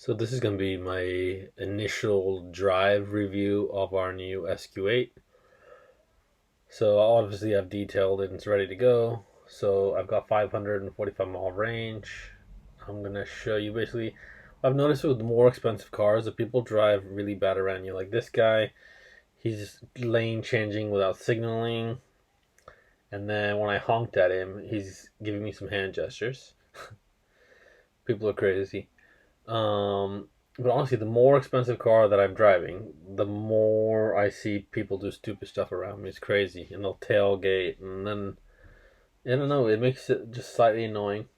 So this is going to be my initial drive review of our new Sq8. So obviously I've detailed it and it's ready to go. So I've got 545-mile range. I'm going to show you basically, I've noticed with more expensive cars that people drive really bad around you. Like this guy, he's lane changing without signaling. And then when I honked at him, he's giving me some hand gestures. People are crazy. Um, but honestly, the more expensive car that I'm driving, the more I see people do stupid stuff around me. It's crazy, and they'll tailgate, and then I don't know. It makes it just slightly annoying.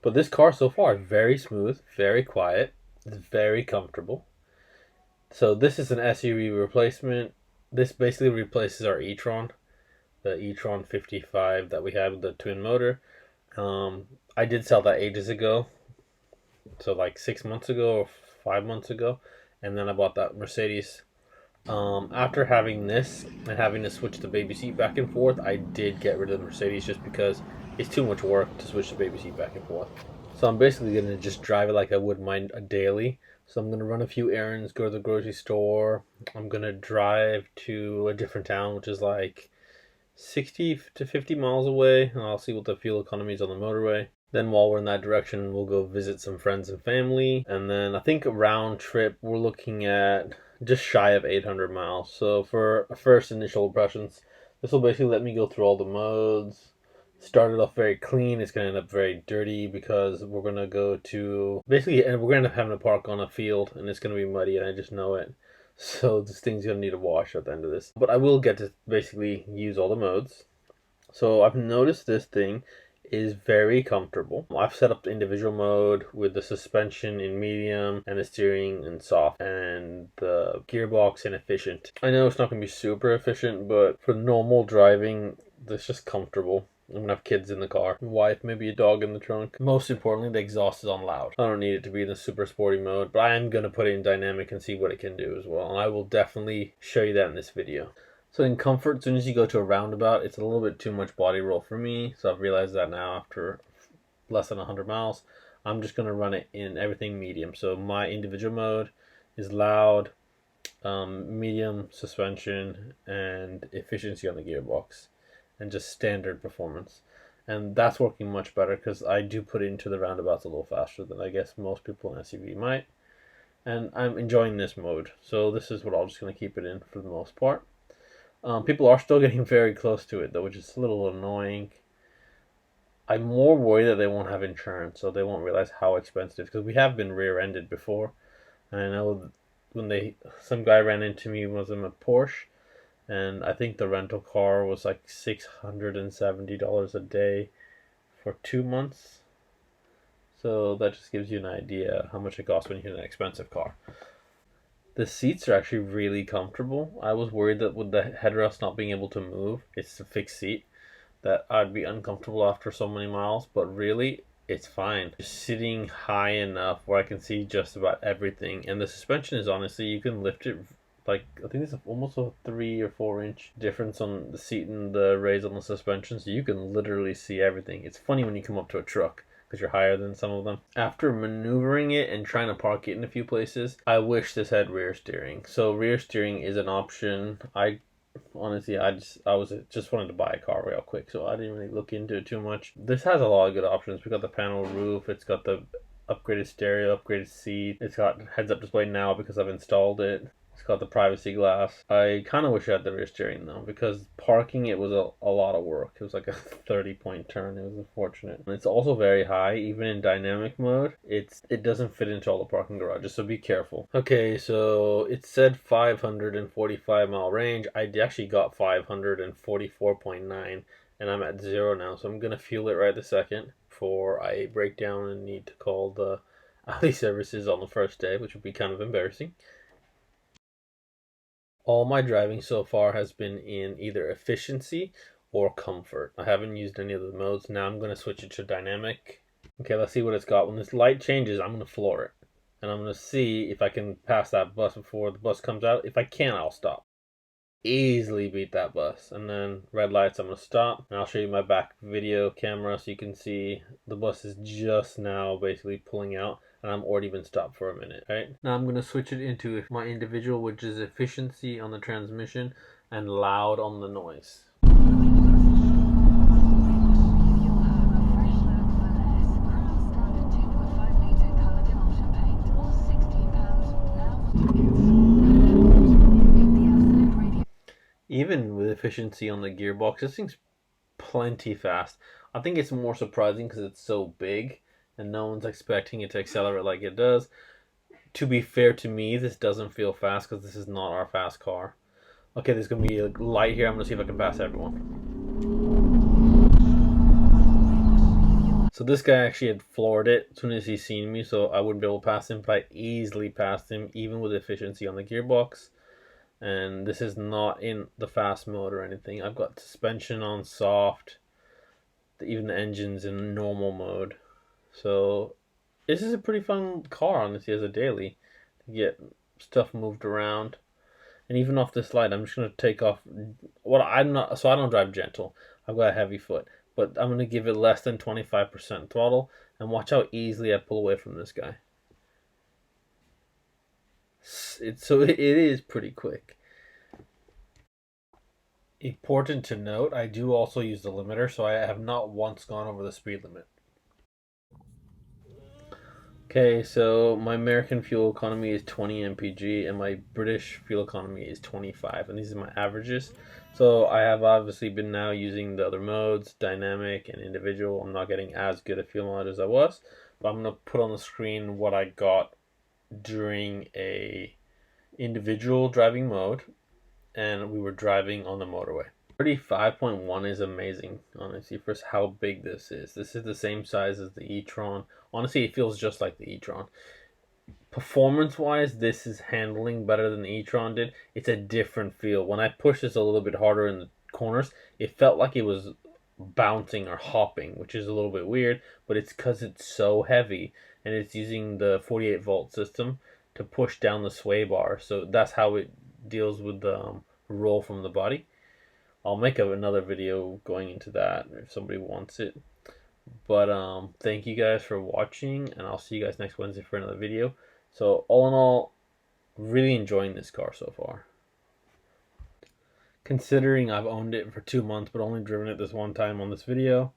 But this car so far, very smooth, very quiet, it's very comfortable. So this is an SUV replacement. This basically replaces our e-tron, the e-tron 55 that we had with the twin motor. I did sell that ages ago, so like 6 months ago or 5 months ago, and then I bought that Mercedes. After having this and having to switch the baby seat back and forth, I did get rid of the Mercedes just because it's too much work to switch the baby seat back and forth. So I'm basically gonna just drive it like I would mine a daily. So I'm gonna run a few errands, go to the grocery store. I'm gonna drive to a different town, which is like 60 to 50 miles away, and I'll see what the fuel economy is on the motorway. Then while we're in that direction, we'll go visit some friends and family. And then I think a round trip, we're looking at just shy of 800 miles. So for first initial impressions, this will basically let me go through all the modes. Started off very clean. It's going to end up very dirty because we're going to go to basically, and we're going to end up having to park on a field, and it's going to be muddy, and I just know it. So this thing's going to need a wash at the end of this. But I will get to basically use all the modes. So I've noticed this thing is very comfortable. I've set up the individual mode with the suspension in medium and the steering in soft and the gearbox in efficient. I know it's not going to be super efficient, but for normal driving, it's just comfortable. I'm going to have kids in the car, wife, maybe a dog in the trunk. Most importantly, the exhaust is on loud. I don't need it to be in the super sporty mode, but I am going to put it in dynamic and see what it can do as well. And I will definitely show you that in this video. So in comfort, as soon as you go to a roundabout, it's a little bit too much body roll for me. So I've realized that now after less than 100 miles. I'm just going to run it in everything medium. So my individual mode is loud, medium suspension, and efficiency on the gearbox, and just standard performance. And that's working much better because I do put it into the roundabouts a little faster than I guess most people in SUV might. And I'm enjoying this mode. So this is what I'm just going to keep it in for the most part. People are still getting very close to it though, which is a little annoying. I'm more worried that they won't have insurance, so they won't realize how expensive. Because we have been rear-ended before, and I know when some guy ran into me was in a Porsche, and I think the rental car was like $670 a day for 2 months. So that just gives you an idea how much it costs when you get an expensive car. The seats are actually really comfortable. I was worried that with the headrest not being able to move, it's a fixed seat, that I'd be uncomfortable after so many miles, but really, it's fine. Just sitting high enough where I can see just about everything. And the suspension is honestly, you can lift it, like, I think there's almost a 3 or 4 inch difference on the seat and the raise on the suspension, so you can literally see everything. It's funny when you come up to a truck, because you're higher than some of them. After maneuvering it and trying to park it in a few places, I wish this had rear steering. So rear steering is an option. Honestly, I just wanted to buy a car real quick, so I didn't really look into it too much. This has a lot of good options. We got the panel roof, it's got the upgraded stereo, upgraded seat, it's got heads-up display now because I've installed it. It's got the privacy glass. I kind of wish I had the rear steering though, because parking it was a lot of work. It was like a 30-point turn. It was unfortunate. And it's also very high, even in dynamic mode. It doesn't fit into all the parking garages, so be careful. Okay, so it said 545-mile range. I actually got 544.9, and I'm at 0 now, so I'm gonna fuel it right this second before I break down and need to call the Audi services on the first day, which would be kind of embarrassing. All my driving so far has been in either efficiency or comfort. I haven't used any of the modes. Now I'm going to switch it to dynamic. Okay, let's see what it's got. When this light changes, I'm going to floor it. And I'm going to see if I can pass that bus before the bus comes out. If I can, I'll stop. easily beat that bus. And then red lights, I'm going to stop. And I'll show you my back video camera so you can see the bus is just now basically pulling out. And I'm already been stopped for a minute, right? Now I'm going to switch it into my individual, which is efficiency on the transmission and loud on the noise. Even with efficiency on the gearbox, this thing's plenty fast. I think it's more surprising because it's so big and no one's expecting it to accelerate like it does. To be fair to me, this doesn't feel fast because this is not our fast car. Okay, there's going to be a light here. I'm going to see if I can pass everyone. So this guy actually had floored it as soon as he seen me, so I wouldn't be able to pass him, but I easily passed him, even with efficiency on the gearbox. And this is not in the fast mode or anything. I've got suspension on soft, even the engine's in normal mode. So this is a pretty fun car, honestly, as a daily, to get stuff moved around. And even off this slide, I'm just gonna take off. What I'm not, so I don't drive gentle. I've got a heavy foot, but I'm gonna give it less than 25% throttle, and watch how easily I pull away from this guy. It is pretty quick. Important to note, I do also use the limiter, so I have not once gone over the speed limit. Okay, so my American fuel economy is 20 mpg and my British fuel economy is 25, and these are my averages. So I have obviously been now using the other modes, dynamic and individual. I'm not getting as good a fuel mileage as I was, but I'm going to put on the screen what I got during a individual driving mode, and we were driving on the motorway. 35.1 is amazing, honestly, for how big this is. This is the same size as the e-tron. Honestly, it feels just like the e-tron. Performance-wise, this is handling better than the e-tron did. It's a different feel. When I pushed this a little bit harder in the corners, it felt like it was bouncing or hopping, which is a little bit weird, but it's because it's so heavy, and it's using the 48-volt system to push down the sway bar. So that's how it deals with the roll from the body. I'll make another video going into that if somebody wants it. But thank you guys for watching, and I'll see you guys next Wednesday for another video. So all in all, really enjoying this car so far. Considering I've owned it for 2 months but only driven it this one time on this video,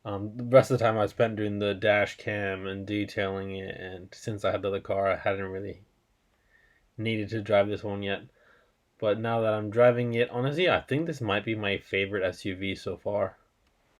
the rest of the time I spent doing the dash cam and detailing it, and since I had the other car, I hadn't really needed to drive this one yet. But now that I'm driving it, honestly, I think this might be my favorite SUV so far.